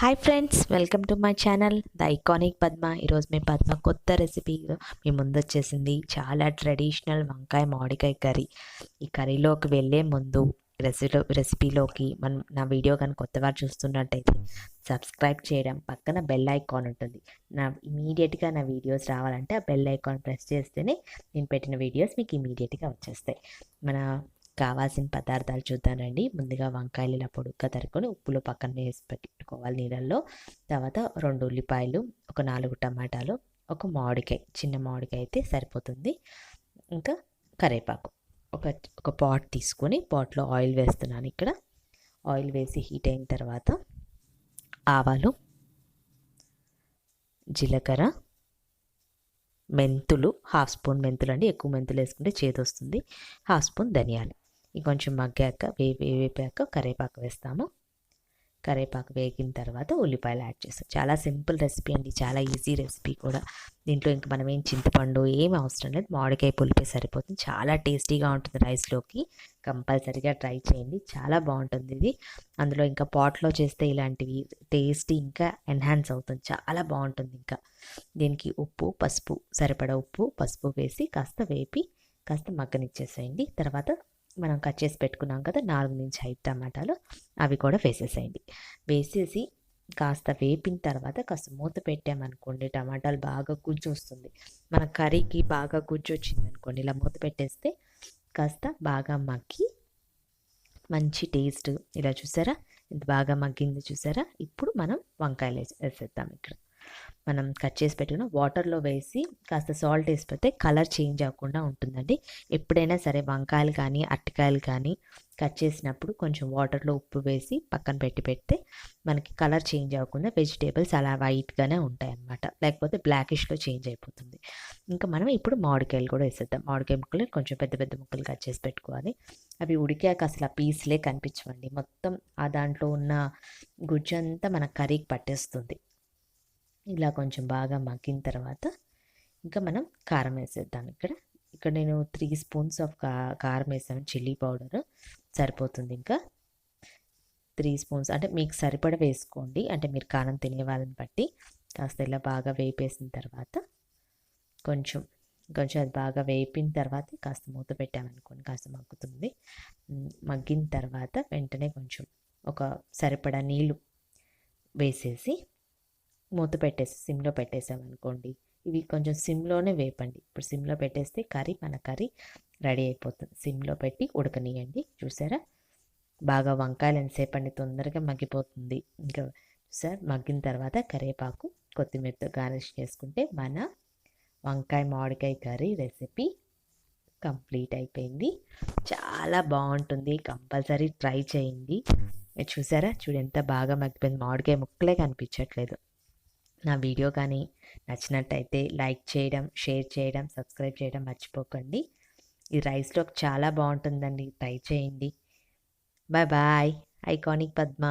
Hi friends, welcome to my channel the iconic Padma. ఈరోజు మీ పద్మ కొత్త recipe మీ ముందు వచ్చేసింది. చాలా ట్రెడిషనల్ వంకాయ మామిడికాయ కర్రీ. ఈ కర్రీలోకి వెళ్ళే ముందు రెసిపీలోకి నా వీడియో కానీ కొత్తగా చూస్తున్నట్టయితే సబ్స్క్రైబ్ చేయడం, పక్కన బెల్ ఐకాన్ ఉంటుంది. ఇమీడియట్గా నా వీడియోస్ రావాలంటే ఆ బెల్ ఐకాన్ ప్రెస్ చేస్తేనే నేను పెట్టిన వీడియోస్ మీకు ఇమీడియట్గా వచ్చేస్తాయి. మన కావాల్సిన పదార్థాలు చూద్దానండి. ముందుగా వంకాయలు ఇలా పొడుగ్గా తరుక్కొని ఉప్పులో పక్కన వేసి పెట్టుకోవాలి నీళ్ళల్లో. తర్వాత 2 ఉల్లిపాయలు, ఒక 4 టమాటాలు, ఒక మామిడికాయ, చిన్న మామిడికాయ అయితే సరిపోతుంది. ఇంకా కరివేపాకు. ఒక పాట్ తీసుకొని పాట్లో ఆయిల్ వేస్తున్నాను. ఇక్కడ ఆయిల్ వేసి హీట్ అయిన తర్వాత ఆవాలు, జీలకర్ర, మెంతులు, 1/2 స్పూన్ మెంతులు అండి. ఎక్కువ మెంతులు వేసుకుంటే చేదు వస్తుంది. 1/2 స్పూన్ ధనియాలు. కొంచెం మగ్గాక వేపాక కరివేపాకు వేస్తాము. కరివేపాకు వేగిన తర్వాత ఉల్లిపాయలు యాడ్ చేస్తాం. చాలా సింపుల్ రెసిపీ అండి, చాలా ఈజీ రెసిపీ కూడా. దీంట్లో ఇంకా మనం ఏం చింతపండు ఏం అవసరం లేదు, మామిడికాయ పులిపే సరిపోతుంది. చాలా టేస్టీగా ఉంటుంది రైస్లోకి. కంపల్సరీగా ట్రై చేయండి, చాలా బాగుంటుంది ఇది. అందులో ఇంకా పాట్లో చేస్తే ఇలాంటివి టేస్ట్ ఇంకా ఎన్హాన్స్ అవుతుంది, చాలా బాగుంటుంది. ఇంకా దీనికి ఉప్పు, పసుపు, సరిపడా ఉప్పు, పసుపు వేసి కాస్త వేపి కాస్త మగ్గనిచ్చేసేయండి. తర్వాత మనం కట్ చేసి పెట్టుకున్నాం కదా 4 నుంచి 5 టమాటాలు, అవి కూడా వేసేసేయండి. వేసేసి కాస్త వేపిన తర్వాత కాస్త మూత పెట్టామనుకోండి, టమాటాలు బాగా గుజ్జు వస్తుంది. మన కర్రీకి బాగా గుజ్జు వచ్చింది అనుకోండి, ఇలా మూత పెట్టేస్తే కాస్త బాగా మగ్గి మంచి టేస్ట్. ఇలా చూసారా ఎంత బాగా మగ్గింది చూసారా. ఇప్పుడు మనం వంకాయలు వేసేద్దాం. ఇక్కడ మనం కట్ చేసి పెట్టుకున్న వాటర్లో వేసి కాస్త సాల్ట్ వేసిపోతే కలర్ చేంజ్ అవ్వకుండా ఉంటుందండి. ఎప్పుడైనా సరే వంకాయలు కానీ అరటికాయలు కానీ కట్ చేసినప్పుడు కొంచెం వాటర్లో ఉప్పు వేసి పక్కన పెడితే మనకి కలర్ చేంజ్ అవ్వకుండా వెజిటేబుల్స్ అలా వైట్గానే ఉంటాయి అన్నమాట. లేకపోతే బ్లాకిష్లో చేంజ్ అయిపోతుంది. ఇంకా మనం ఇప్పుడు మామిడికాయలు కూడా వేసేద్దాం. మామిడికాయ ముక్కలు కొంచెం పెద్ద పెద్ద ముక్కలు కట్ చేసి పెట్టుకోవాలి. అవి ఉడికాక అసలు ఆ పీసులే కనిపించవండి. మొత్తం ఆ దాంట్లో ఉన్న గుజ్జంతా మన కర్రీకి పట్టేస్తుంది. ఇలా కొంచెం బాగా మగ్గిన తర్వాత ఇంకా మనం కారం వేసేద్దాం. ఇక్కడ నేను 3 స్పూన్స్ ఆఫ్ కారం వేసాను. చిల్లీ పౌడర్ సరిపోతుంది. ఇంకా 3 స్పూన్స్ అంటే మీకు సరిపడ వేసుకోండి, అంటే మీరు కారం తినే వాళ్ళని బట్టి. కాస్త ఇలా బాగా వేపేసిన తర్వాత కొంచెం అది బాగా వేపిన తర్వాత కాస్త మూత పెట్టామనుకోండి, కాస్త మగ్గుతుంది. మగ్గిన తర్వాత వెంటనే కొంచెం ఒక సరిపడా నీళ్ళు వేసేసి మూత పెట్టేసి సిమ్లో పెట్టేసామనుకోండి, ఇవి కొంచెం సిమ్లోనే వేపండి. ఇప్పుడు సిమ్లో పెట్టేస్తే మన కర్రీ రెడీ అయిపోతుంది. సిమ్లో పెట్టి ఉడకనియండి. చూసారా బాగా వంకాయలు ఎంతసేపు అండి, తొందరగా మగ్గిపోతుంది. ఇంకా చూసారా మగ్గిన తర్వాత కరివేపాకు, కొత్తిమీరతో గార్నిష్ చేసుకుంటే మన వంకాయ మామిడికాయ కర్రీ రెసిపీ కంప్లీట్ అయిపోయింది. చాలా బాగుంటుంది, కంపల్సరీ ట్రై చేయండి. చూసారా ఎంత బాగా మగ్గిపోయింది, మామిడికాయ ముక్కలే కనిపించట్లేదు. నా వీడియో కానీ నచ్చినట్టయితే లైక్ చేయడం, షేర్ చేయడం, సబ్స్క్రైబ్ చేయడం మర్చిపోకండి. ఈ రైస్లోకి చాలా బాగుంటుందండి, ట్రై చేయండి. Bye bye. ఐకానిక్ పద్మ.